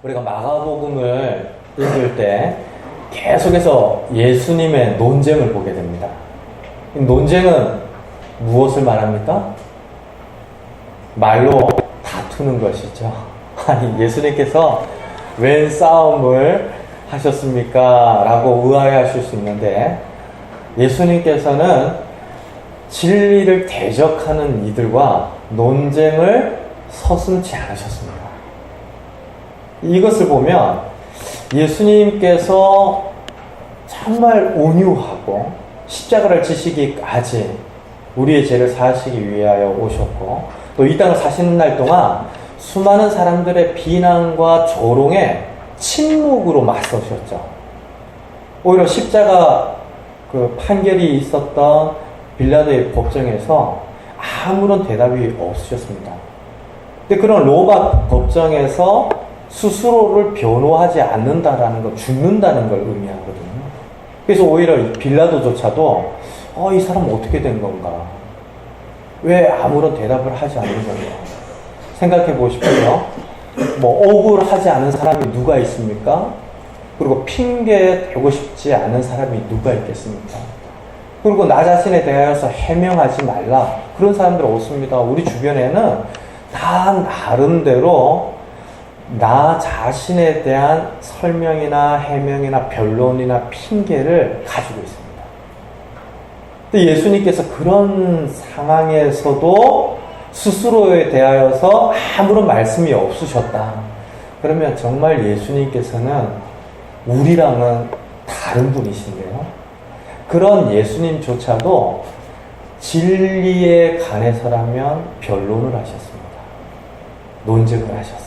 우리가 마가복음을 읽을 때 계속해서 예수님의 논쟁을 보게 됩니다. 이 논쟁은 무엇을 말합니까? 말로 다투는 것이죠. 아니, 예수님께서 웬 싸움을 하셨습니까? 라고 의아해하실 수 있는데, 예수님께서는 진리를 대적하는 이들과 논쟁을 서슴지 않으셨습니다. 이것을 보면 예수님께서 정말 온유하고 십자가를 지시기까지 우리의 죄를 사하시기 위하여 오셨고, 또 이 땅을 사시는 날 동안 수많은 사람들의 비난과 조롱에 침묵으로 맞서셨죠. 오히려 십자가 그 판결이 있었던 빌라도의 법정에서 아무런 대답이 없으셨습니다. 근데 그런 로마 법정에서 스스로를 변호하지 않는다라는 건 죽는다는 걸 의미하거든요. 그래서 오히려 빌라도조차도 이 사람 어떻게 된 건가? 왜 아무런 대답을 하지 않는 건가? 생각해 보십시오. 억울하지 않은 사람이 누가 있습니까? 그리고 핑계 대고 싶지 않은 사람이 누가 있겠습니까? 그리고 나 자신에 대하여서 해명하지 말라. 그런 사람들 없습니다. 우리 주변에는 다 나름대로 나 자신에 대한 설명이나 해명이나 변론이나 핑계를 가지고 있습니다. 근데 예수님께서 그런 상황에서도 스스로에 대하여서 아무런 말씀이 없으셨다. 그러면 정말 예수님께서는 우리랑은 다른 분이신데요. 그런 예수님조차도 진리에 관해서라면 변론을 하셨습니다. 논쟁을 하셨어요.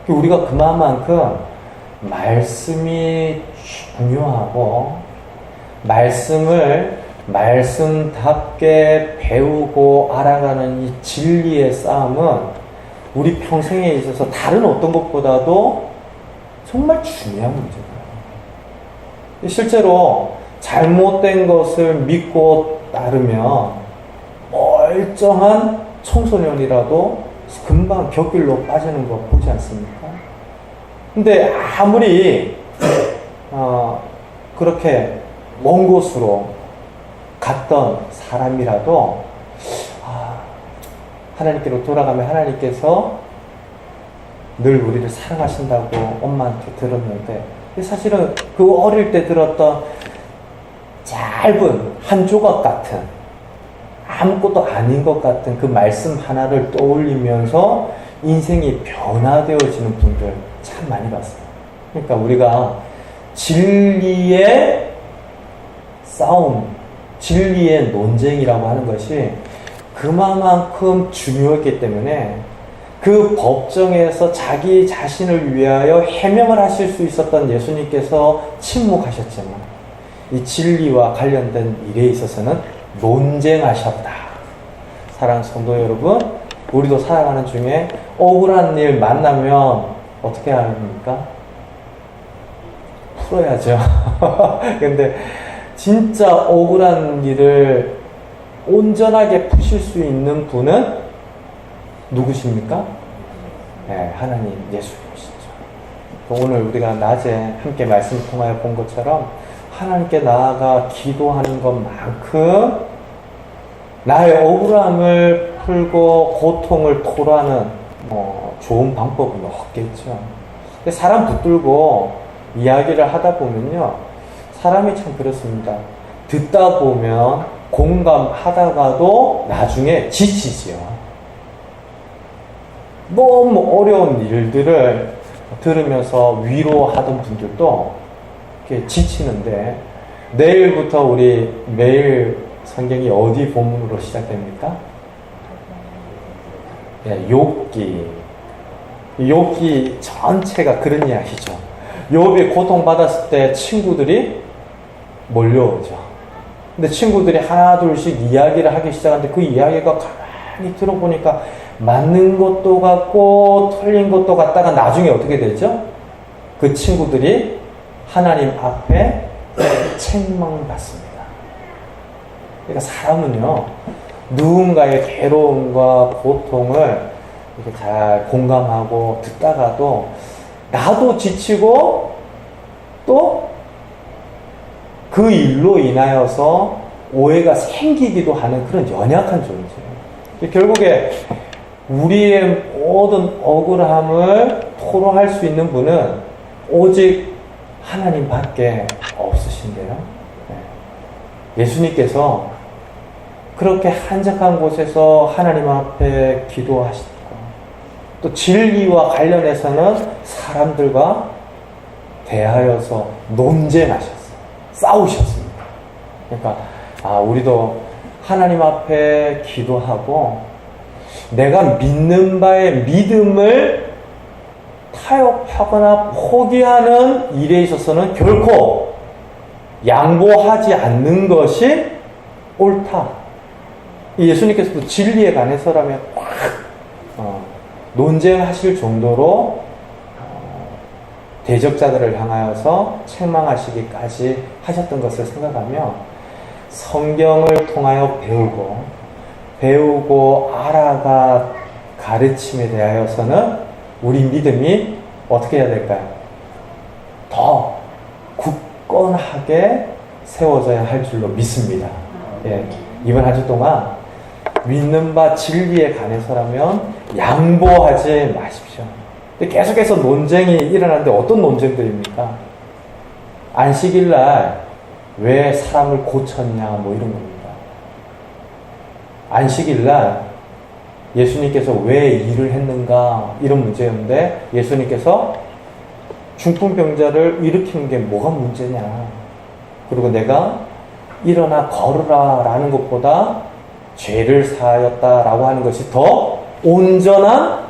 우리가 그만큼 말씀이 중요하고 말씀을 말씀답게 배우고 알아가는 이 진리의 싸움은 우리 평생에 있어서 다른 어떤 것보다도 정말 중요한 문제예요. 실제로 잘못된 것을 믿고 따르면 멀쩡한 청소년이라도 금방 벽길로 빠지는 거 보지 않습니까? 근데 아무리 그렇게 먼 곳으로 갔던 사람이라도 하나님께로 돌아가면 하나님께서 늘 우리를 사랑하신다고 엄마한테 들었는데, 사실은 그 어릴 때 들었던 짧은 한 조각 같은 아무것도 아닌 것 같은 그 말씀 하나를 떠올리면서 인생이 변화되어지는 분들 참 많이 봤어요. 그러니까 우리가 진리의 싸움, 진리의 논쟁이라고 하는 것이 그만큼 중요했기 때문에 그 법정에서 자기 자신을 위하여 해명을 하실 수 있었던 예수님께서 침묵하셨지만 이 진리와 관련된 일에 있어서는 논쟁하셨다. 사랑하는 성도 여러분, 우리도 살아가는 중에 억울한 일 만나면 어떻게 해야 합니까? 풀어야죠. 근데 진짜 억울한 일을 온전하게 푸실 수 있는 분은 누구십니까? 네, 하나님 예수님이시죠. 오늘 우리가 낮에 함께 말씀을 통하여 본 것처럼 하나님께 나아가 기도하는 것만큼 나의 억울함을 풀고 고통을 토로하는 좋은 방법은 없겠죠. 사람 붙들고 이야기를 하다 보면요, 사람이 참 그렇습니다. 듣다 보면 공감하다가도 나중에 지치지요. 너무 어려운 일들을 들으면서 위로하던 분들도 이렇게 지치는데, 내일부터 우리 매일 성경이 어디 본문으로 시작됩니까? 욥기. 욥기 전체가 그런 이야기죠. 욥이 고통받았을 때 친구들이 몰려오죠. 근데 친구들이 하나 둘씩 이야기를 하기 시작하는데 그 이야기가 가만히 들어보니까 맞는 것도 같고 틀린 것도 같다가 나중에 어떻게 되죠? 그 친구들이 하나님 앞에 책망받습니다. 그러니까 사람은요, 누군가의 괴로움과 고통을 이렇게 잘 공감하고 듣다가도 나도 지치고 또 그 일로 인하여서 오해가 생기기도 하는 그런 연약한 존재예요. 결국에 우리의 모든 억울함을 토로할 수 있는 분은 오직 하나님밖에 없으신데요. 예수님께서 그렇게 한적한 곳에서 하나님 앞에 기도하시고 또 진리와 관련해서는 사람들과 대하여서 논쟁하셨어요. 싸우셨습니다. 그러니까 우리도 하나님 앞에 기도하고 내가 믿는 바의 믿음을 타협하거나 포기하는 일에 있어서는 결코 양보하지 않는 것이 옳다. 예수님께서도 진리에 관해서라면 논쟁하실 정도로 대적자들을 향하여서 책망하시기까지 하셨던 것을 생각하며 성경을 통하여 배우고 알아가 가르침에 대하여서는 우리 믿음이 어떻게 해야 될까요? 더 굳건하게 세워져야 할 줄로 믿습니다. 예, 이번 한 주 동안 믿는 바 진리에 관해서라면 양보하지 마십시오. 근데 계속해서 논쟁이 일어나는데 어떤 논쟁들입니까? 안식일날 왜 사람을 고쳤냐 뭐 이런 겁니다. 안식일날 예수님께서 왜 일을 했는가 이런 문제였는데 예수님께서 중풍병자를 일으키는 게 뭐가 문제냐. 그리고 내가 일어나 걸으라 라는 것보다 죄를 사하였다라고 하는 것이 더 온전한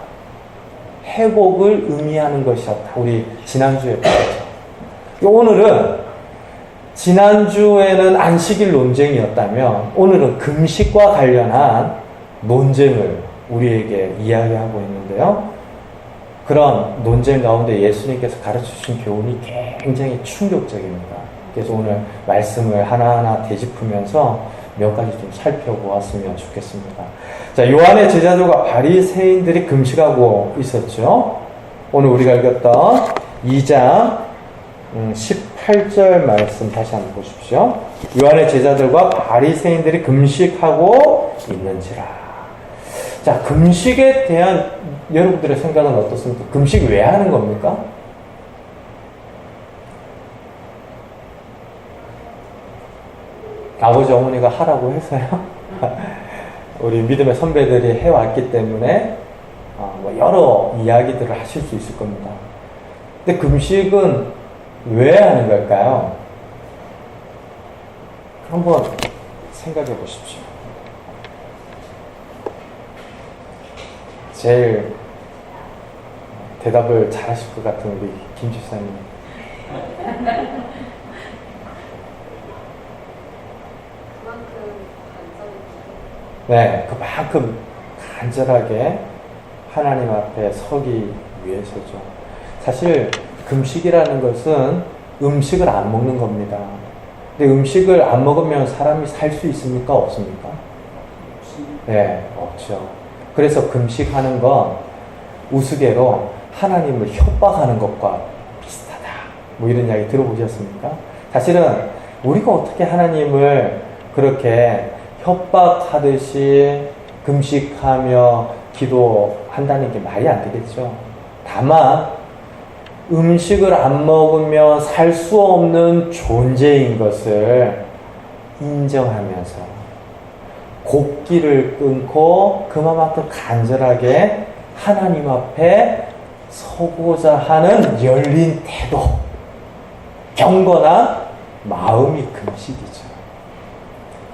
회복을 의미하는 것이었다. 우리 지난주에 봤죠. 오늘은 지난주에는 안식일 논쟁이었다면 오늘은 금식과 관련한 논쟁을 우리에게 이야기하고 있는데요. 그런 논쟁 가운데 예수님께서 가르쳐주신 교훈이 굉장히 충격적입니다. 그래서 오늘 말씀을 하나하나 되짚으면서 몇 가지 좀 살펴보았으면 좋겠습니다. 자, 요한의 제자들과 바리새인들이 금식하고 있었죠. 오늘 우리가 읽었던 2장 18절 말씀 다시 한번 보십시오. 요한의 제자들과 바리새인들이 금식하고 있는지라. 자, 금식에 대한 여러분들의 생각은 어떻습니까? 금식 왜 하는 겁니까? 아버지 어머니가 하라고 해서요. 우리 믿음의 선배들이 해왔기 때문에 뭐 여러 이야기들을 하실 수 있을 겁니다. 근데 금식은 왜 하는 걸까요? 한번 생각해 보십시오. 제일 대답을 잘하실 것 같은 우리 김 집사님. 네, 그만큼 간절하게 하나님 앞에 서기 위해서죠. 사실 금식이라는 것은 음식을 안 먹는 겁니다. 근데 음식을 안 먹으면 사람이 살 수 있습니까? 없습니까? 네, 없죠. 그래서 금식하는 건 우스개로 하나님을 협박하는 것과 비슷하다. 뭐 이런 이야기 들어보셨습니까? 사실은 우리가 어떻게 하나님을 그렇게 협박하듯이 금식하며 기도한다는 게 말이 안 되겠죠. 다만 음식을 안 먹으면 살 수 없는 존재인 것을 인정하면서 곡기를 끊고 그만큼 간절하게 하나님 앞에 서고자 하는 열린 태도, 경건한 마음이 금식이죠.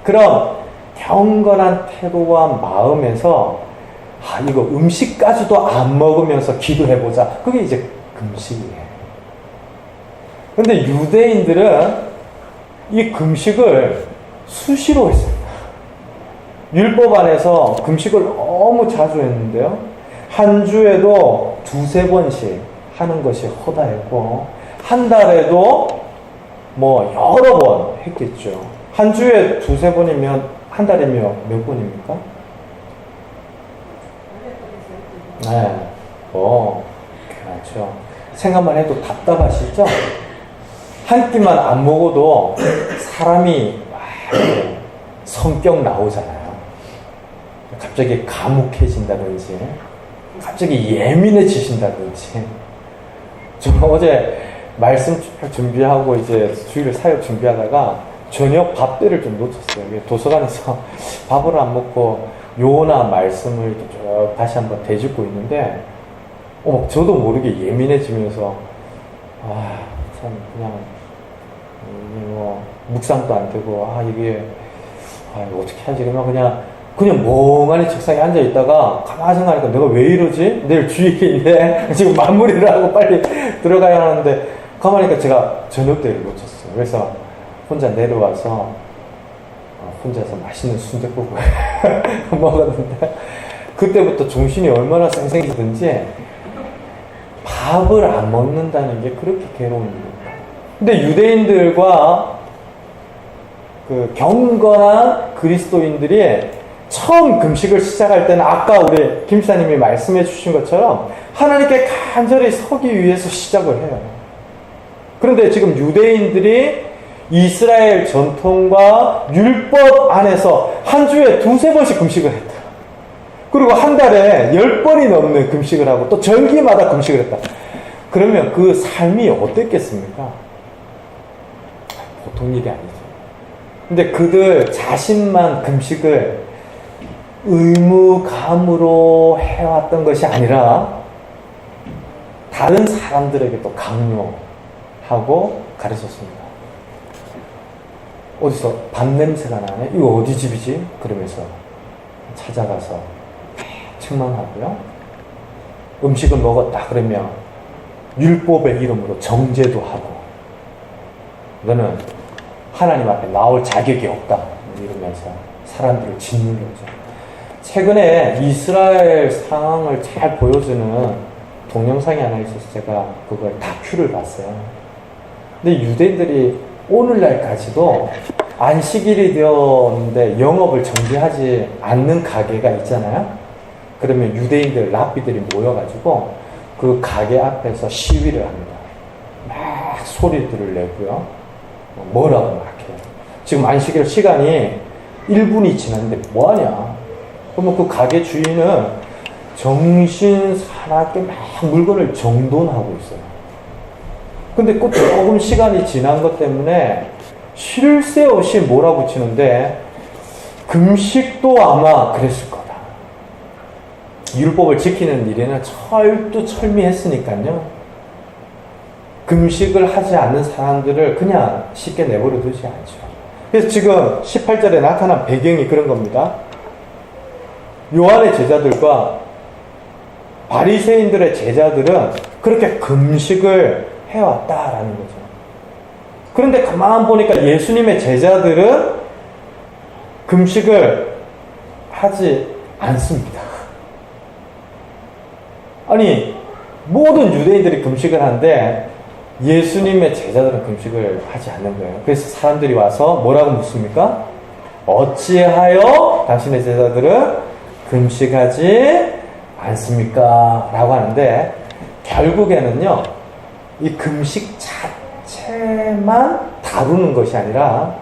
그럼 경건한 태도와 마음에서 이거 음식까지도 안 먹으면서 기도해보자. 그게 이제 금식이에요. 근데 유대인들은 이 금식을 수시로 했습니다. 율법 안에서 금식을 너무 자주 했는데요. 한 주에도 2-3번씩 하는 것이 허다했고 한 달에도 뭐 여러 번 했겠죠. 한 주에 2-3번이면 한 달이면 몇 번입니까? 네. 그렇죠. 생각만 해도 답답하시죠? 한 끼만 안 먹어도 사람이 이렇게 성격 나오잖아요. 갑자기 과묵해진다든지, 갑자기 예민해지신다든지. 저 어제 말씀 준비하고 이제 주일 사역 준비하다가 저녁 밥때를 좀 놓쳤어요. 도서관에서 밥을 안 먹고 요나 말씀을 쭉 다시 한번 되짚고 있는데, 저도 모르게 예민해지면서, 참, 그냥, 묵상도 안 되고, 이게, 어떻게 하지? 그냥 멍하니 책상에 앉아 있다가, 가만히 생각하니까 내가 왜 이러지? 내일 주일인데, 지금 마무리를 하고 빨리 들어가야 하는데, 가만히 하니까 제가 저녁 때를 놓쳤어요. 그래서 혼자 내려와서, 혼자서 맛있는 순댓국을 먹었는데, 그때부터 정신이 얼마나 쌩쌩해지든지, 밥을 안 먹는다는 게 그렇게 괴로운 일입니다. 근데 유대인들과 그 경건한 그리스도인들이 처음 금식을 시작할 때는 아까 우리 김사님이 말씀해 주신 것처럼 하나님께 간절히 서기 위해서 시작을 해요. 그런데 지금 유대인들이 이스라엘 전통과 율법 안에서 한 주에 2-3번씩 금식을 했다. 그리고 한 달에 10번이 넘는 금식을 하고 또 절기마다 금식을 했다. 그러면 그 삶이 어땠겠습니까? 보통 일이 아니죠. 근데 그들 자신만 금식을 의무감으로 해왔던 것이 아니라 다른 사람들에게도 강요하고 가르쳤습니다. 어디서 밥 냄새가 나네? 이거 어디 집이지? 그러면서 찾아가서 책망하고요. 음식을 먹었다 그러면 율법의 이름으로 정죄도 하고, 너는 하나님 앞에 나올 자격이 없다 이러면서 사람들을 짓눌렀죠. 최근에 이스라엘 상황을 잘 보여주는 동영상이 하나 있어서 제가 그걸 다큐를 봤어요. 근데 유대인들이 오늘날까지도 안식일이 되었는데 영업을 정지하지 않는 가게가 있잖아요. 그러면 유대인들, 랍비들이 모여가지고 그 가게 앞에서 시위를 합니다. 막 소리들을 내고요. 뭐라고 막 해요. 지금 안식일 시간이 1분이 지났는데 뭐하냐. 그러면 그 가게 주인은 정신 사납게 막 물건을 정돈하고 있어요. 근데 그 조금 시간이 지난 것 때문에 쉴 새 없이 몰아붙이는데 금식도 아마 그랬을 거다. 율법을 지키는 일에는 철두철미했으니까요. 금식을 하지 않는 사람들을 그냥 쉽게 내버려 두지 않죠. 그래서 지금 18절에 나타난 배경이 그런 겁니다. 요한의 제자들과 바리새인들의 제자들은 그렇게 금식을 해왔다라는 거죠. 그런데 가만 보니까 예수님의 제자들은 금식을 하지 않습니다. 아니, 모든 유대인들이 금식을 하는데 예수님의 제자들은 금식을 하지 않는 거예요. 그래서 사람들이 와서 뭐라고 묻습니까? 어찌하여 당신의 제자들은 금식하지 않습니까? 라고 하는데, 결국에는요, 이 금식 자체만 다루는 것이 아니라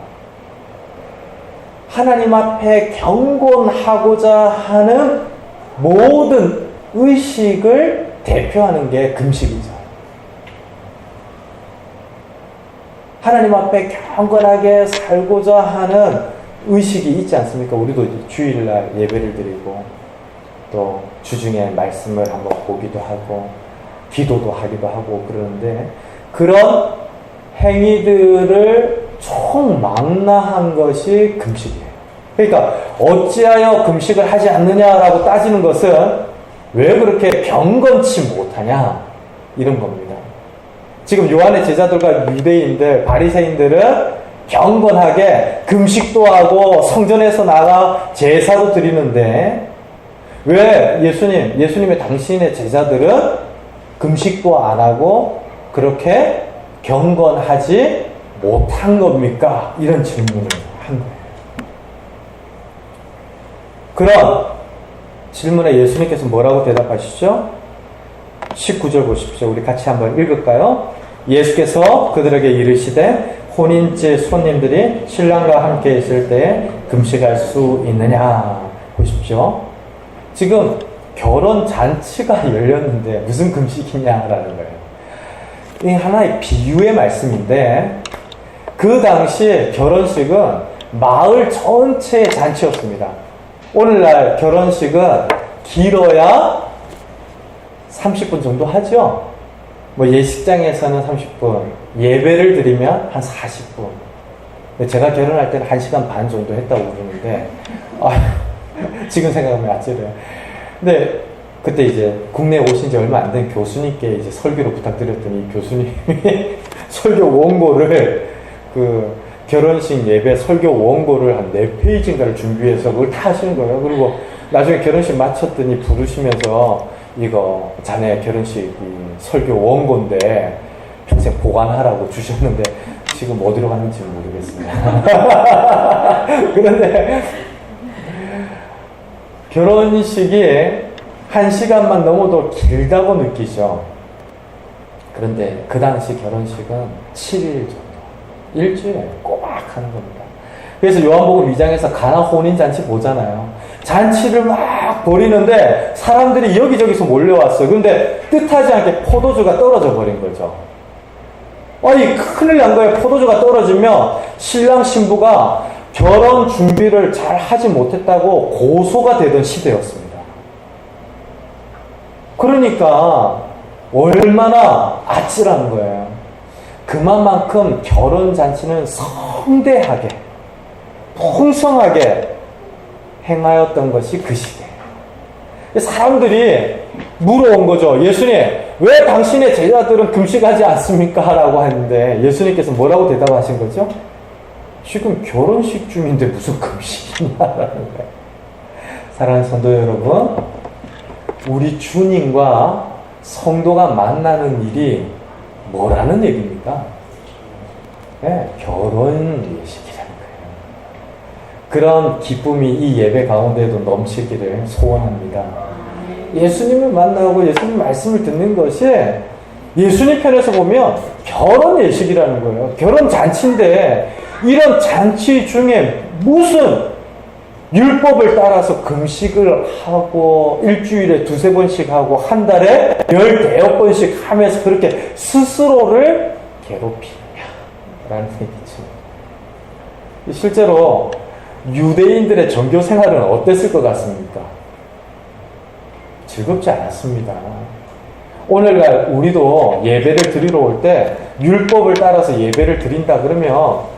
하나님 앞에 경건하고자 하는 모든 의식을 대표하는 게 금식이죠. 하나님 앞에 경건하게 살고자 하는 의식이 있지 않습니까? 우리도 주일날 예배를 드리고 또 주중에 말씀을 한번 보기도 하고 기도도 하기도 하고 그러는데, 그런 행위들을 총망라한 것이 금식이에요. 그러니까 어찌하여 금식을 하지 않느냐라고 따지는 것은 왜 그렇게 경건치 못하냐 이런 겁니다. 지금 요한의 제자들과 유대인들, 바리새인들은 경건하게 금식도 하고 성전에서 나가 제사도 드리는데, 왜 예수님의 당신의 제자들은 금식도 안 하고 그렇게 경건하지 못한 겁니까? 이런 질문을 한 거예요. 그런 질문에 예수님께서 뭐라고 대답하시죠? 19절 보십시오. 우리 같이 한번 읽을까요? 예수께서 그들에게 이르시되 혼인집 손님들이 신랑과 함께 있을 때에 금식할 수 있느냐 보십시오. 지금 결혼 잔치가 열렸는데 무슨 금식이냐라는 거예요. 이 하나의 비유의 말씀인데 그 당시 결혼식은 마을 전체의 잔치였습니다. 오늘날 결혼식은 길어야 30분 정도 하죠. 뭐 예식장에서는 30분, 예배를 드리면 한 40분. 제가 결혼할 때는 1시간 반 정도 했다고 그러는데 지금 생각하면 아찔해요. 근데 그때 이제 국내에 오신 지 얼마 안 된 교수님께 이제 설교를 부탁드렸더니 교수님이 설교 원고를 그 결혼식 예배 설교 원고를 한 4페이지인가를 준비해서 그걸 다 하시는 거예요. 그리고 나중에 결혼식 마쳤더니 부르시면서 이거 자네 결혼식 설교 원고인데 평생 보관하라고 주셨는데 지금 어디로 갔는지 모르겠습니다. 그런데 결혼식이 1시간만 넘어도 길다고 느끼죠. 그런데 그 당시 결혼식은 7일 정도, 일주일에 꼬박 하는 겁니다. 그래서 요한복음 2장에서 가나 혼인잔치 보잖아요. 잔치를 막 벌이는데 사람들이 여기저기서 몰려왔어요. 근데 뜻하지 않게 포도주가 떨어져 버린 거죠. 아니 큰일 난 거예요. 포도주가 떨어지면 신랑 신부가 결혼 준비를 잘 하지 못했다고 고소가 되던 시대였습니다. 그러니까 얼마나 아찔한 거예요. 그만큼 결혼잔치는 성대하게 풍성하게 행하였던 것이 그 시대. 사람들이 물어온 거죠. 예수님, 왜 당신의 제자들은 금식하지 않습니까? 라고 하는데 예수님께서 뭐라고 대답하신 거죠? 지금 결혼식 중인데 무슨 금식이냐라는 거예요. 사랑하는 성도 여러분, 우리 주님과 성도가 만나는 일이 뭐라는 얘기입니까? 네, 결혼 예식이라는 거예요. 그런 기쁨이 이 예배 가운데도 넘치기를 소원합니다. 예수님을 만나고 예수님 말씀을 듣는 것이 예수님 편에서 보면 결혼 예식이라는 거예요. 결혼 잔치인데 이런 잔치 중에 무슨 율법을 따라서 금식을 하고 일주일에 2-3번씩 하고 한 달에 10-대여번씩 하면서 그렇게 스스로를 괴롭히냐라는 얘기죠. 실제로 유대인들의 종교 생활은 어땠을 것 같습니까? 즐겁지 않았습니다. 오늘날 우리도 예배를 드리러 올 때 율법을 따라서 예배를 드린다 그러면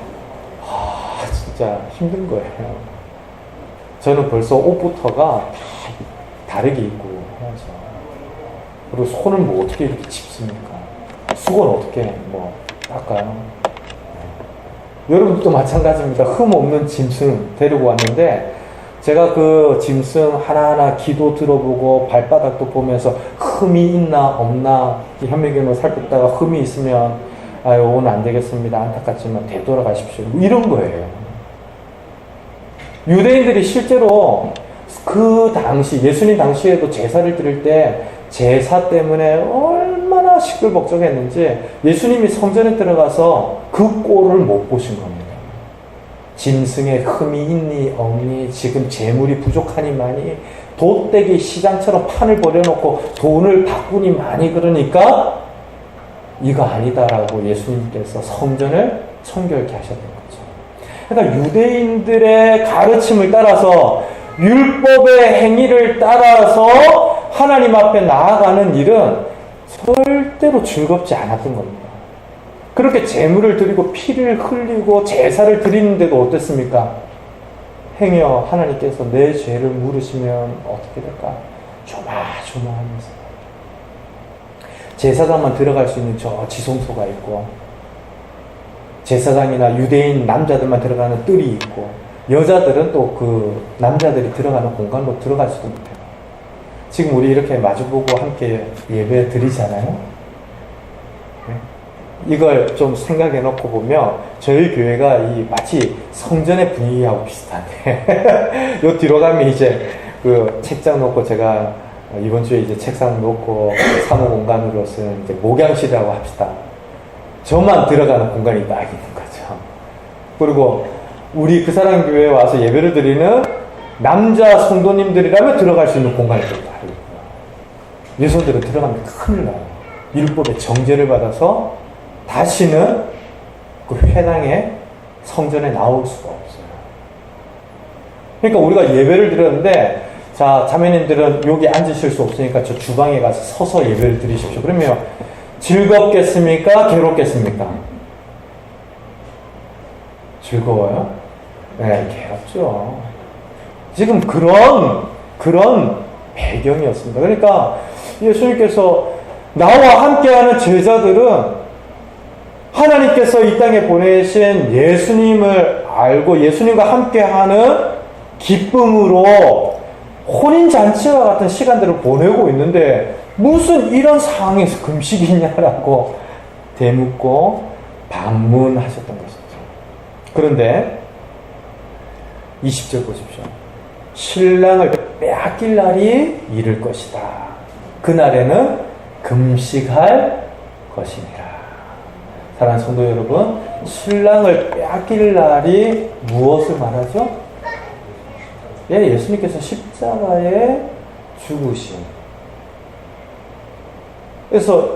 진짜 힘든 거예요. 저는 벌써 옷부터가 다르게 입고 해야죠. 그리고 손을 뭐 어떻게 이렇게 짚습니까? 수건 어떻게 뭐 닦아요? 여러분도 마찬가지입니다. 흠 없는 짐승 데리고 왔는데 제가 그 짐승 하나하나 기도 들어보고 발바닥도 보면서 흠이 있나 없나 현미경으로 살폈다가 흠이 있으면 아유 오늘 안 되겠습니다. 안타깝지만 되돌아가십시오. 뭐 이런 거예요. 유대인들이 실제로 그 당시 예수님 당시에도 제사를 드릴 때 제사 때문에 얼마나 시끌벅적했는지 예수님이 성전에 들어가서 그 꼴을 못 보신 겁니다. 짐승에 흠이 있니 없니 지금 재물이 부족하니 많이 돛대기 시장처럼 판을 벌여놓고 돈을 바꾸니 많이 그러니까 이거 아니다라고 예수님께서 성전을 청결케 하셨던 거죠. 그러니까 유대인들의 가르침을 따라서 율법의 행위를 따라서 하나님 앞에 나아가는 일은 절대로 즐겁지 않았던 겁니다. 그렇게 제물을 드리고 피를 흘리고 제사를 드리는데도 어땠습니까? 행여 하나님께서 내 죄를 물으시면 어떻게 될까? 조마조마하면서 제사장만 들어갈 수 있는 저 지성소가 있고 제사장이나 유대인 남자들만 들어가는 뜰이 있고 여자들은 또 그 남자들이 들어가는 공간으로 들어갈 수도 못해요. 지금 우리 이렇게 마주보고 함께 예배 드리잖아요. 이걸 좀 생각해 놓고 보면 저희 교회가 이 마치 성전의 분위기하고 비슷한데 요 뒤로 가면 이제 그 책장 놓고 제가 이번 주에 이제 책상 놓고 사무 공간으로서는 이제 목양실이라고 합시다. 저만 들어가는 공간이 딱 있는 거죠. 그리고 우리 그 사랑 교회에 와서 예배를 드리는 남자 성도님들이라면 들어갈 수 있는 공간이 좀 다르고요. 여성들은 들어가면 큰일 나요. 율법의 정죄를 받아서 다시는 그 회당에 성전에 나올 수가 없어요. 그러니까 우리가 예배를 드렸는데, 자, 자매님들은 여기 앉으실 수 없으니까 저 주방에 가서 서서 예배를 드리십시오. 그러면 즐겁겠습니까? 괴롭겠습니까? 즐거워요? 네, 괴롭죠. 지금 그런 배경이었습니다. 그러니까 예수님께서 나와 함께하는 제자들은 하나님께서 이 땅에 보내신 예수님을 알고 예수님과 함께하는 기쁨으로 혼인잔치와 같은 시간들을 보내고 있는데 무슨 이런 상황에서 금식이냐라고 대묻고 방문하셨던 것이죠. 그런데 20절 보십시오. 신랑을 빼앗길 날이 이를 것이다. 그날에는 금식할 것이니라. 사랑하는 성도 여러분, 신랑을 빼앗길 날이 무엇을 말하죠? 예, 예수님께서 십자가에 죽으신. 그래서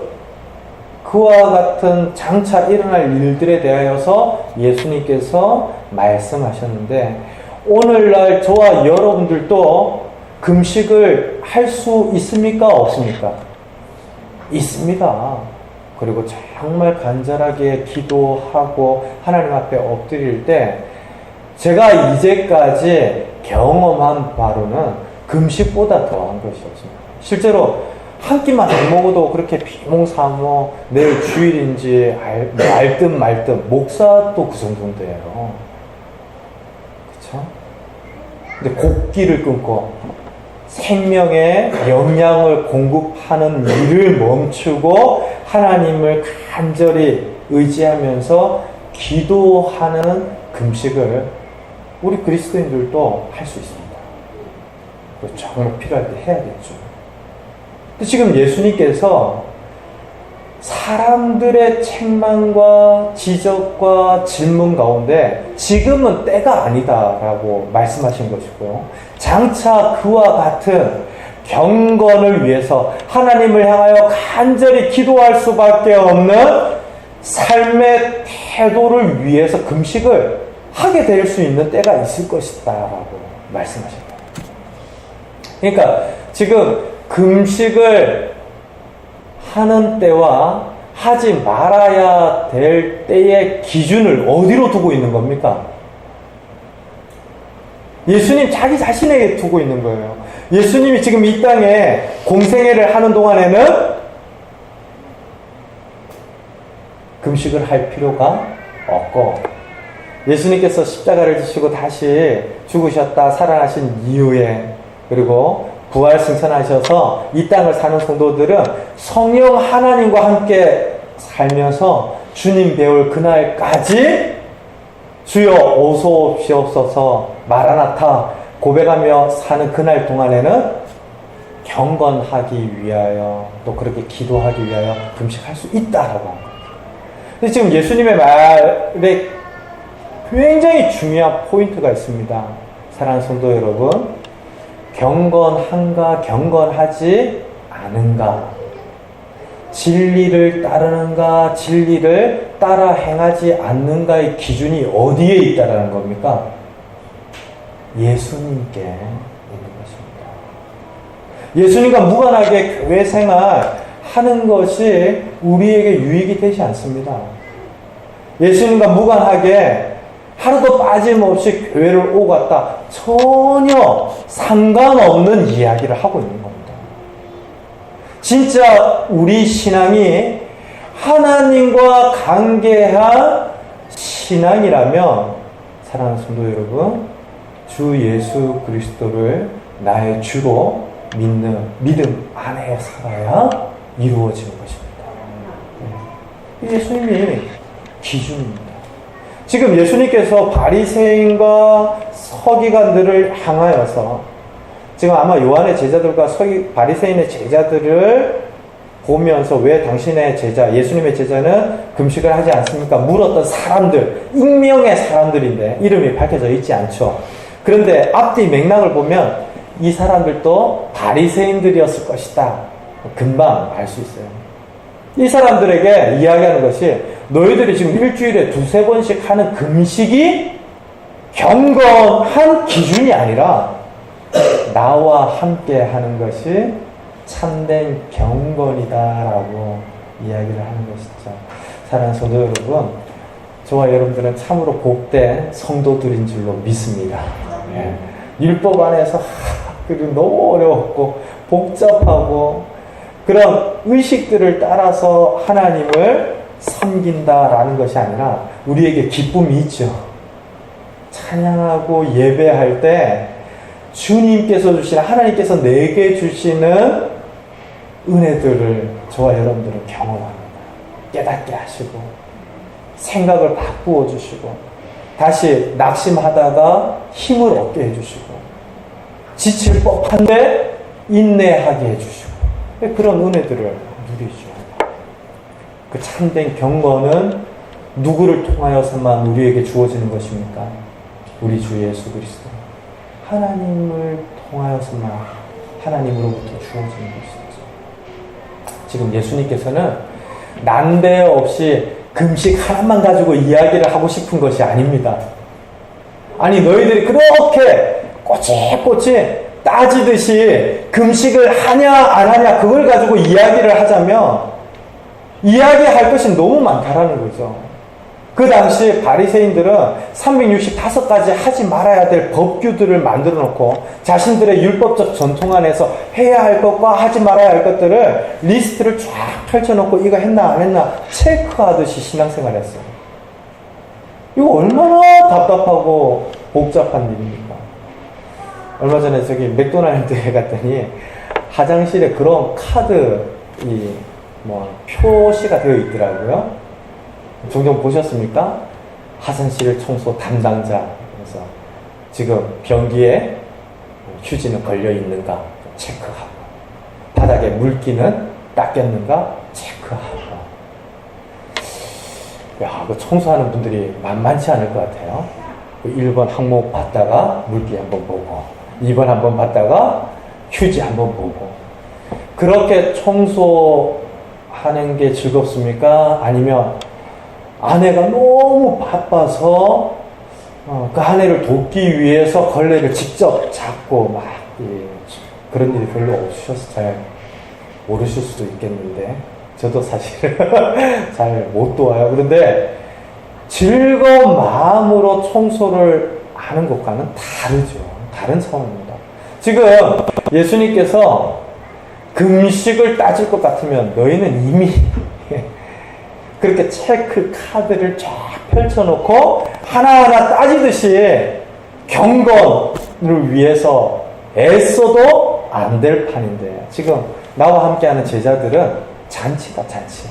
그와 같은 장차 일어날 일들에 대하여서 예수님께서 말씀하셨는데 오늘날 저와 여러분들도 금식을 할 수 있습니까? 없습니까? 있습니다. 그리고 정말 간절하게 기도하고 하나님 앞에 엎드릴 때 제가 이제까지 경험한 바로는 금식보다 더한 것이 없습니다. 실제로 한 끼만 안 먹어도 그렇게 비몽사몽 내일 주일인지 알듯 말듯 목사도 그 정도인데요. 그렇죠? 근데 곡기를 끊고 생명의 영양을 공급하는 일을 멈추고 하나님을 간절히 의지하면서 기도하는 금식을 우리 그리스도인들도 할 수 있습니다. 정말 필요할 때 해야겠죠. 근데 지금 예수님께서 사람들의 책망과 지적과 질문 가운데 지금은 때가 아니다라고 말씀하신 것이고요. 장차 그와 같은 경건을 위해서 하나님을 향하여 간절히 기도할 수밖에 없는 삶의 태도를 위해서 금식을 하게 될 수 있는 때가 있을 것이다 라고 말씀하셨다. 그러니까 지금 금식을 하는 때와 하지 말아야 될 때의 기준을 어디로 두고 있는 겁니까? 예수님 자기 자신에게 두고 있는 거예요. 예수님이 지금 이 땅에 공생애를 하는 동안에는 금식을 할 필요가 없고 예수님께서 십자가를 지시고 다시 죽으셨다 살아나신 이후에 그리고 부활 승천하셔서 이 땅을 사는 성도들은 성령 하나님과 함께 살면서 주님 배울 그날까지 주여 오소옵시옵소서 마라나타 고백하며 사는 그날 동안에는 경건하기 위하여 또 그렇게 기도하기 위하여 금식할 수 있다라고 한 거예요. 근데 지금 예수님의 말에 굉장히 중요한 포인트가 있습니다. 사랑하는 성도 여러분, 경건한가 경건하지 않은가, 진리를 따르는가 진리를 따라 행하지 않는가의 기준이 어디에 있다라는 겁니까? 예수님께 있는 것입니다. 예수님과 무관하게 교회 생활 하는 것이 우리에게 유익이 되지 않습니다. 예수님과 무관하게 하루도 빠짐없이 교회를 오고 갔다 전혀 상관없는 이야기를 하고 있는 겁니다. 진짜 우리 신앙이 하나님과 관계한 신앙이라면 사랑하는 성도 여러분, 주 예수 그리스도를 나의 주로 믿는 믿음 안에 살아야 이루어지는 것입니다. 예수님이 기준입니다. 지금 예수님께서 바리새인과 서기관들을 향하여서 지금 아마 요한의 제자들과 바리새인의 제자들을 보면서 왜 당신의 제자, 예수님의 제자는 금식을 하지 않습니까? 물었던 사람들, 익명의 사람들인데 이름이 밝혀져 있지 않죠. 그런데 앞뒤 맥락을 보면 이 사람들도 바리새인들이었을 것이다. 금방 알 수 있어요. 이 사람들에게 이야기하는 것이 너희들이 지금 일주일에 2-3번씩 하는 금식이 경건한 기준이 아니라 나와 함께 하는 것이 참된 경건이다라고 이야기를 하는 것이죠. 사랑하는 성도 여러분, 저와 여러분들은 참으로 복된 성도들인 줄로 믿습니다. 예. 율법 안에서 그리고 너무 어려웠고 복잡하고 그런 의식들을 따라서 하나님을 섬긴다라는 것이 아니라 우리에게 기쁨이 있죠. 찬양하고 예배할 때 주님께서 주시는, 하나님께서 내게 주시는 은혜들을 저와 여러분들은 경험합니다. 깨닫게 하시고 생각을 바꾸어 주시고 다시 낙심하다가 힘을 얻게 해주시고 지칠 법한데 인내하게 해주시고 그런 은혜들을 누리죠. 그 참된 경건은 누구를 통하여서만 우리에게 주어지는 것입니까? 우리 주 예수 그리스도 하나님을 통하여서만 하나님으로부터 주어지는 것이죠. 지금 예수님께서는 난데없이 금식 하나만 가지고 이야기를 하고 싶은 것이 아닙니다. 아니 너희들이 그렇게 꼬치꼬치 따지듯이 금식을 하냐 안 하냐 그걸 가지고 이야기를 하자면 이야기할 것이 너무 많다라는 거죠. 그 당시 바리새인들은 365가지 하지 말아야 될 법규들을 만들어 놓고 자신들의 율법적 전통 안에서 해야 할 것과 하지 말아야 할 것들을 리스트를 쫙 펼쳐놓고 이거 했나 안 했나 체크하듯이 신앙생활 했어요. 이거 얼마나 답답하고 복잡한 일입니까? 얼마 전에 저기 맥도날드에 갔더니 화장실에 그런 카드 표시가 되어 있더라고요. 종종 보셨습니까? 화장실 청소 담당자. 그래서 지금 변기에 휴지는 걸려 있는가 체크하고 바닥에 물기는 닦였는가 체크하고. 야, 그 청소하는 분들이 만만치 않을 것 같아요. 1번 항목 봤다가 물기 한번 보고 2번 한번 봤다가 휴지 한번 보고. 그렇게 청소하는 게 즐겁습니까? 아니면 아내가 너무 바빠서 그 아내를 돕기 위해서 걸레를 직접 잡고 막 그런 일이 별로 없으셔서 잘 모르실 수도 있겠는데 저도 사실 잘 못 도와요. 그런데 즐거운 마음으로 청소를 하는 것과는 다르죠. 다른 차원입니다. 지금 예수님께서 금식을 따질 것 같으면 너희는 이미 그렇게 체크 카드를 쫙 펼쳐놓고 하나하나 따지듯이 경건을 위해서 애써도 안 될 판인데 지금 나와 함께하는 제자들은 잔치다 잔치.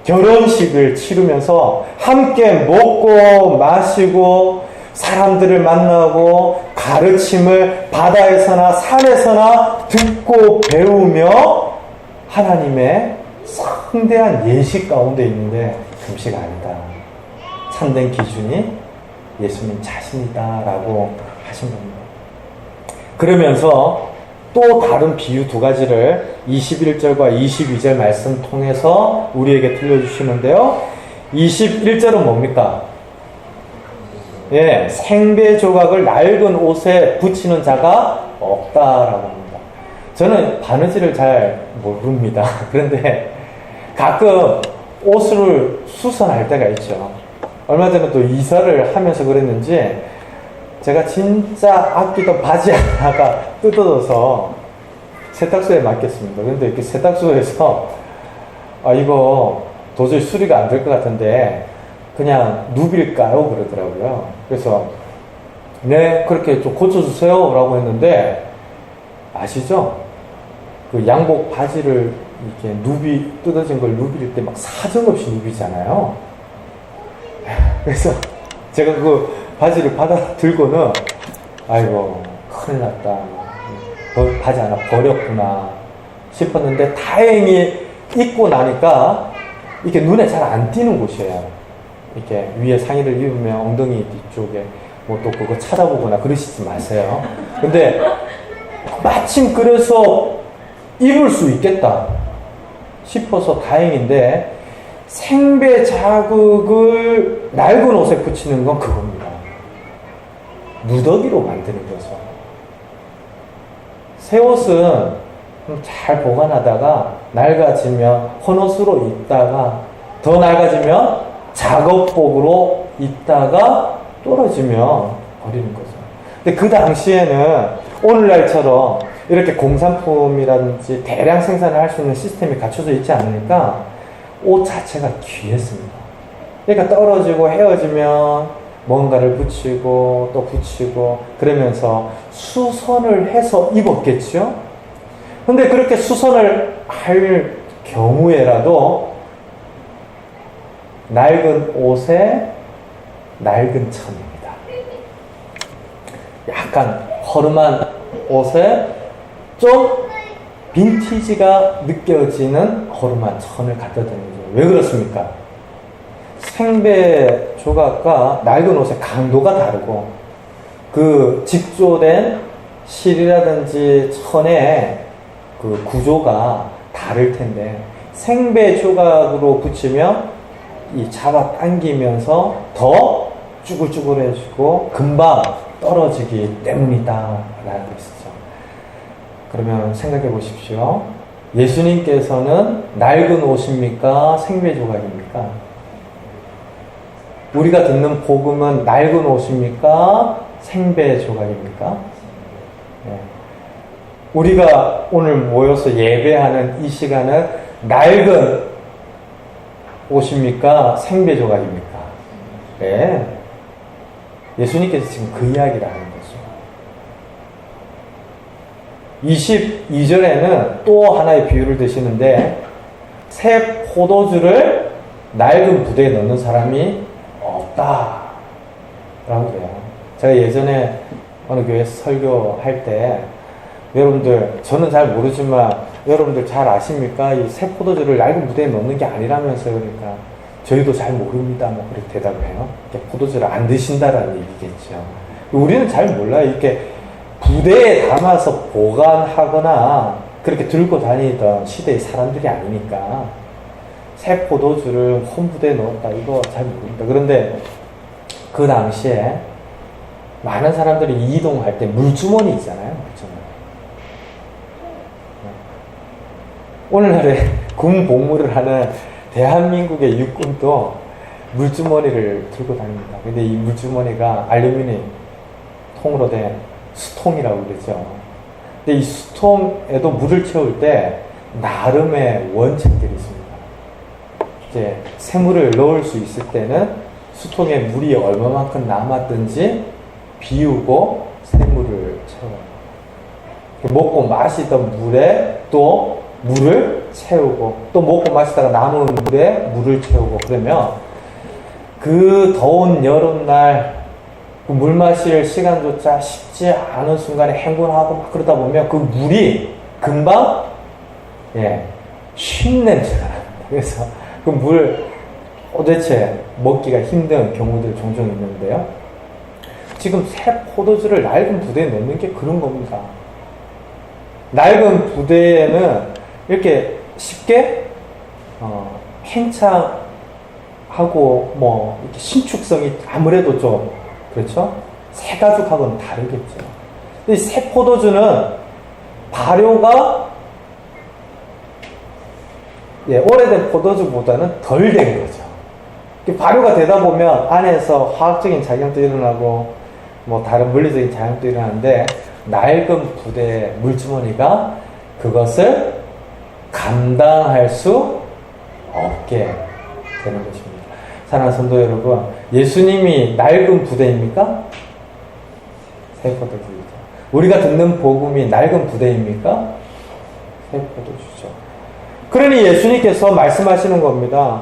결혼식을 치르면서 함께 먹고 마시고 사람들을 만나고 가르침을 바다에서나 산에서나 듣고 배우며 하나님의 성대한 예식 가운데 있는데 금식 아니다. 참된 기준이 예수님 자신이다라고 하신 겁니다. 그러면서 또 다른 비유 2가지를 21절과 22절 말씀 통해서 우리에게 들려주시는데요. 21절은 뭡니까? 예, 생배 조각을 낡은 옷에 붙이는 자가 없다라고 합니다. 저는 바느질을 잘 모릅니다. 그런데 가끔 옷을 수선할 때가 있죠. 얼마 전에 또 이사를 하면서 그랬는지 제가 진짜 아끼던 바지 하나가 뜯어져서 세탁소에 맡겼습니다. 그런데 이렇게 세탁소에서 이거 도저히 수리가 안 될 것 같은데 그냥 누빌까요? 그러더라고요. 그래서 네, 그렇게 좀 고쳐주세요 라고 했는데 아시죠? 그 양복 바지를 이렇게 뜯어진 걸 누빌 때 막 사정없이 누비잖아요. 그래서 제가 그 바지를 받아 들고는 아이고 큰일 났다. 바지 하나 버렸구나 싶었는데 다행히 입고 나니까 이렇게 눈에 잘 안 띄는 곳이에요. 이렇게 위에 상의를 입으면 엉덩이 뒤쪽에 뭐 또 그거 찾아보거나 그러시지 마세요. 근데 마침 그래서 입을 수 있겠다 싶어서 다행인데 생배 자국을 낡은 옷에 붙이는 건 그겁니다. 무더기로 만드는 거죠. 새 옷은 잘 보관하다가 낡아지면 헌옷으로 입다가 더 낡아지면 작업복으로 입다가 떨어지면 버리는 거죠. 근데 그 당시에는 오늘날처럼 이렇게 공산품이라든지 대량 생산을 할 수 있는 시스템이 갖춰져 있지 않으니까 옷 자체가 귀했습니다. 그러니까 떨어지고 헤어지면 뭔가를 붙이고 또 붙이고 그러면서 수선을 해서 입었겠죠? 근데 그렇게 수선을 할 경우에라도 낡은 옷에 낡은 천입니다. 약간 허름한 옷에 좀 빈티지가 느껴지는 허름한 천을 갖다 대는 거죠. 왜 그렇습니까? 생배 조각과 낡은 옷의 강도가 다르고 그 직조된 실이라든지 천의 그 구조가 다를 텐데 생배 조각으로 붙이면 이 잡아 당기면서 더 쭈글쭈글해지고 금방 떨어지기 때문이다라는 것이죠. 그러면 생각해 보십시오. 예수님께서는 낡은 옷입니까? 생배 조각입니까? 우리가 듣는 복음은 낡은 옷입니까? 생배 조각입니까? 네. 우리가 오늘 모여서 예배하는 이 시간은 낡은 옷입니까? 생배 조각입니까? 네. 예수님께서 지금 그 이야기를 하는 거죠. 22절에는 또 하나의 비유를 드시는데 새 포도주를 낡은 부대에 넣는 사람이 없다 라고 그래요. 제가 예전에 어느 교회에서 설교할 때 여러분들 저는 잘 모르지만 여러분들 잘 아십니까? 이 새 포도주를 낡은 부대에 넣는 게 아니라면서요. 그러니까 저희도 잘 모릅니다. 뭐 그렇게 대답을 해요. 포도주를 안 드신다라는 얘기겠죠. 우리는 잘 몰라요. 이렇게 부대에 담아서 보관하거나 그렇게 들고 다니던 시대의 사람들이 아니니까 새 포도주를 혼부대에 넣었다 이거 잘 모릅니다. 그런데 그 당시에 많은 사람들이 이동할 때 물주머니 있잖아요. 물주머니. 오늘날에 군 복무를 하는 대한민국의 육군도 물주머니를 들고 다닙니다. 근데 이 물주머니가 알루미늄 통으로 된 수통이라고 그러죠. 근데 이 수통에도 물을 채울 때 나름의 원칙들이 있습니다. 이제 새물을 넣을 수 있을 때는 수통에 물이 얼마만큼 남았든지 비우고 새물을 채워요. 먹고 마시던 물에 또 물을 채우고 또 먹고 마시다가 남은 물에 물을 채우고 그러면 그 더운 여름날 그 물 마실 시간조차 쉽지 않은 순간에 행군하고 막 그러다 보면 그 물이 금방 쉰 냄새가 납니다. 그래서 그 물 도대체 먹기가 힘든 경우들 종종 있는데요. 지금 새 포도주를 낡은 부대에 넣는 게 그런 겁니다. 낡은 부대에는 이렇게 쉽게 행차하고 뭐 이렇게 신축성이 아무래도 좀 그렇죠? 새 가죽하고는 다르겠죠. 이 새 포도주는 발효가 오래된 포도주보다는 덜 된 거죠. 발효가 되다 보면 안에서 화학적인 작용도 일어나고 뭐 다른 물리적인 작용도 일어나는데 낡은 부대의 물주머니가 그것을 감당할 수 없게 되는 것입니다. 사랑하는 성도 여러분, 예수님이 낡은 부대입니까? 새 포도주죠. 우리가 듣는 복음이 낡은 부대입니까? 새 포도주죠. 그러니 예수님께서 말씀하시는 겁니다.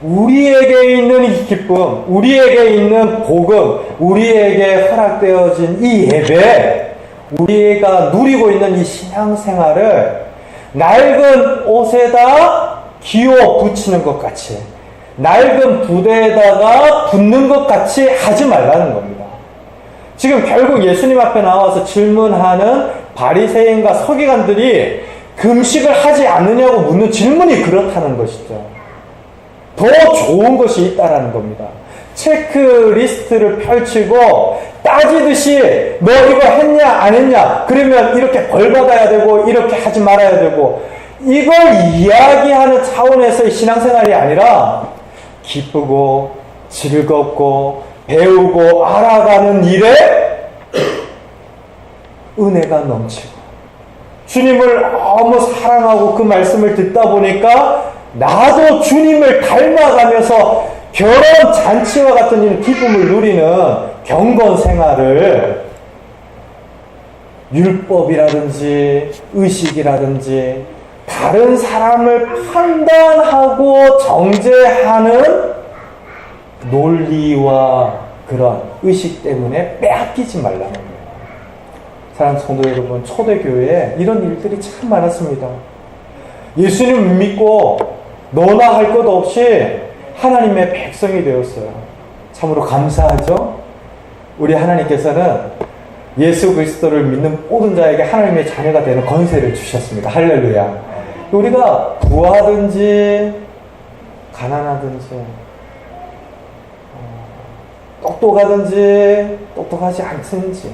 우리에게 있는 이 기쁨, 우리에게 있는 복음, 우리에게 허락되어진 이 예배, 우리가 누리고 있는 이 신앙생활을 낡은 옷에다 기호 붙이는 것 같이, 낡은 부대에다가 붙는 것 같이 하지 말라는 겁니다. 지금 결국 예수님 앞에 나와서 질문하는 바리새인과 서기관들이 금식을 하지 않느냐고 묻는 질문이 그렇다는 것이죠. 더 좋은 것이 있다라는 겁니다. 체크리스트를 펼치고 따지듯이 너 이거 했냐 안 했냐, 그러면 이렇게 벌 받아야 되고 이렇게 하지 말아야 되고, 이걸 이야기하는 차원에서의 신앙생활이 아니라 기쁘고 즐겁고 배우고 알아가는 일에 은혜가 넘치고 주님을 너무 사랑하고 그 말씀을 듣다 보니까 나도 주님을 닮아가면서 결혼 잔치와 같은 이런 기쁨을 누리는 경건 생활을, 율법이라든지 의식이라든지 다른 사람을 판단하고 정죄하는 논리와 그런 의식 때문에 빼앗기지 말라는 거예요. 사랑하는 성도 여러분, 초대교회에 이런 일들이 참 많았습니다. 예수님 믿고 너나 할 것 없이 하나님의 백성이 되었어요. 참으로 감사하죠? 우리 하나님께서는 예수 그리스도를 믿는 모든 자에게 하나님의 자녀가 되는 권세를 주셨습니다. 할렐루야. 우리가 부하든지 가난하든지 똑똑하든지 똑똑하지 않든지,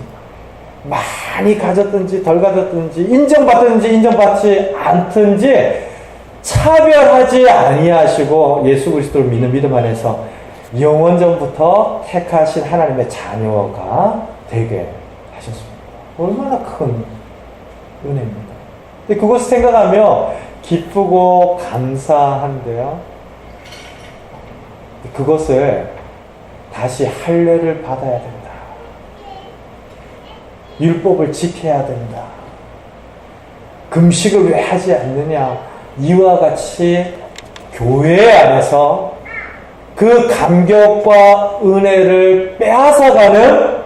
많이 가졌든지 덜 가졌든지, 인정받든지 인정받지 않든지 차별하지 아니하시고 예수 그리스도를 믿는 믿음 안에서 영원전부터 택하신 하나님의 자녀가 되게 하셨습니다. 얼마나 큰 은혜입니다. 근데 그것을 생각하며 기쁘고 감사한데요, 그것을 다시 할례를 받아야 된다, 율법을 지켜야 된다, 금식을 왜 하지 않느냐, 이와 같이 교회 안에서 그 감격과 은혜를 빼앗아가는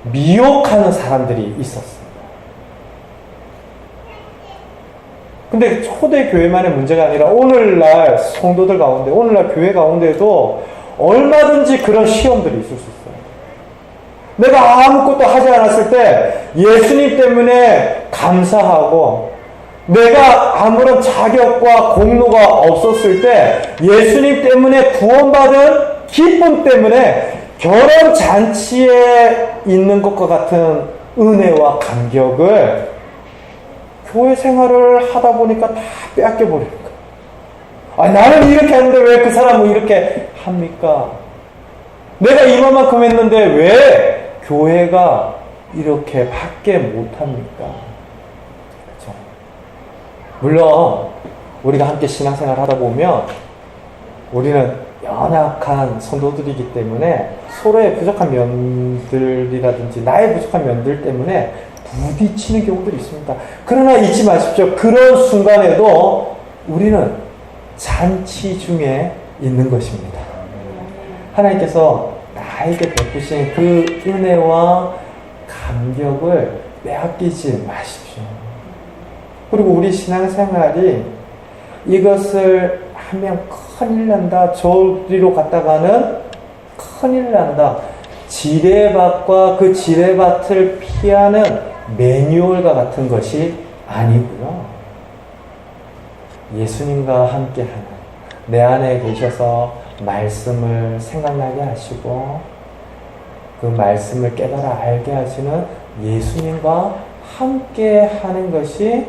미혹하는 사람들이 있었습니다. 근데 초대교회만의 문제가 아니라 오늘날 성도들 가운데, 오늘날 교회 가운데도 얼마든지 그런 시험들이 있을 수 있어요. 내가 아무것도 하지 않았을 때 예수님 때문에 감사하고, 내가 아무런 자격과 공로가 없었을 때 예수님 때문에 구원받은 기쁨 때문에 결혼 잔치에 있는 것과 같은 은혜와 감격을 교회 생활을 하다 보니까 다 빼앗겨 버립니다. 나는 이렇게 하는데 왜 그 사람은 이렇게 합니까? 내가 이만큼 했는데 왜 교회가 이렇게 밖에 못합니까? 그렇죠? 물론 우리가 함께 신앙생활 하다 보면 우리는 연약한 성도들이기 때문에 서로의 부족한 면들이라든지 나의 부족한 면들 때문에 부딪히는 경우들이 있습니다. 그러나 잊지 마십시오. 그런 순간에도 우리는 잔치 중에 있는 것입니다. 하나님께서 나에게 베푸신 그 은혜와 감격을 빼앗기지 마십시오. 그리고 우리 신앙생활이 이것을 하면 큰일 난다, 저리로 갔다가는 큰일 난다, 지뢰밭과 그 지뢰밭을 피하는 매뉴얼과 같은 것이 아니고요. 예수님과 함께하는, 내 안에 계셔서 말씀을 생각나게 하시고 그 말씀을 깨달아 알게 하시는 예수님과 함께하는 것이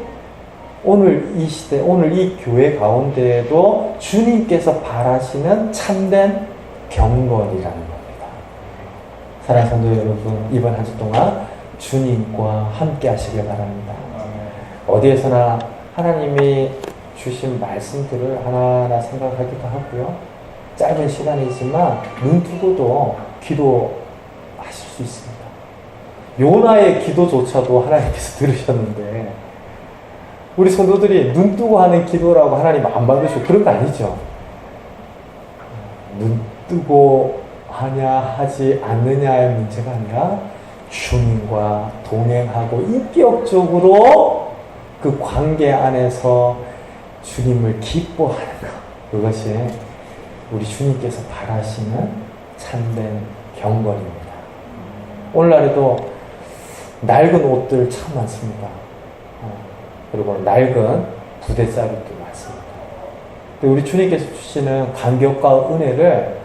오늘 이 시대, 오늘 이 교회 가운데에도 주님께서 바라시는 참된 경건이라는 겁니다. 사랑하는 성도 여러분, 이번 한 주 동안 주님과 함께 하시길 바랍니다. 어디에서나 하나님이 주신 말씀들을 하나하나 생각하기도 하고요. 짧은 시간이지만 눈 뜨고도 기도하실 수 있습니다. 요나의 기도조차도 하나님께서 들으셨는데 우리 성도들이 눈 뜨고 하는 기도라고 하나님 안 받으시고 그런 거 아니죠. 눈 뜨고 하냐 하지 않느냐의 문제가 아니라 주님과 동행하고 인격적으로 그 관계 안에서 주님을 기뻐하는 것, 그것이 우리 주님께서 바라시는 참된 경건입니다. 오늘날에도 낡은 옷들 참 많습니다. 그리고 낡은 부대짜리도 많습니다. 우리 주님께서 주시는 간격과 은혜를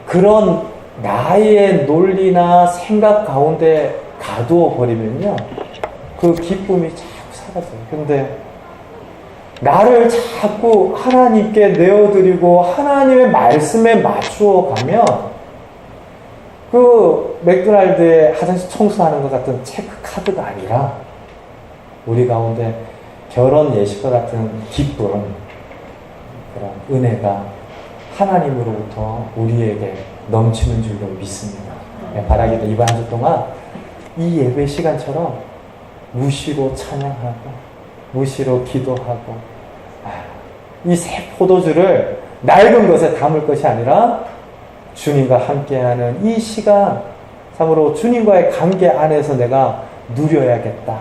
그런 나의 논리나 생각 가운데 가두어 버리면요, 그 기쁨이 자꾸 사라져요. 근데 나를 자꾸 하나님께 내어드리고 하나님의 말씀에 맞추어 가면 그 맥도날드에 화장실 청소하는 것 같은 체크 카드가 아니라 우리 가운데 결혼 예식과 같은 기쁨, 그런 은혜가 하나님으로부터 우리에게 넘치는 줄로 믿습니다. 바라기도 이번 한 주 동안 이 예배 시간처럼 무시로 찬양하고 무시로 기도하고 이 새 포도주를 낡은 것에 담을 것이 아니라 주님과 함께하는 이 시간, 참으로 주님과의 관계 안에서 내가 누려야겠다.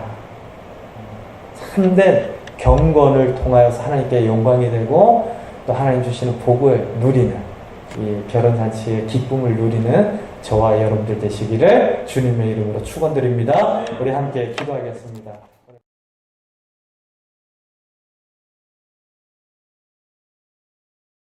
참된 경건을 통하여서 하나님께 영광이 되고 또 하나님 주시는 복을 누리는 이 결혼잔치의 기쁨을 누리는 저와 여러분들 되시기를 주님의 이름으로 축원드립니다. 우리 함께 기도하겠습니다.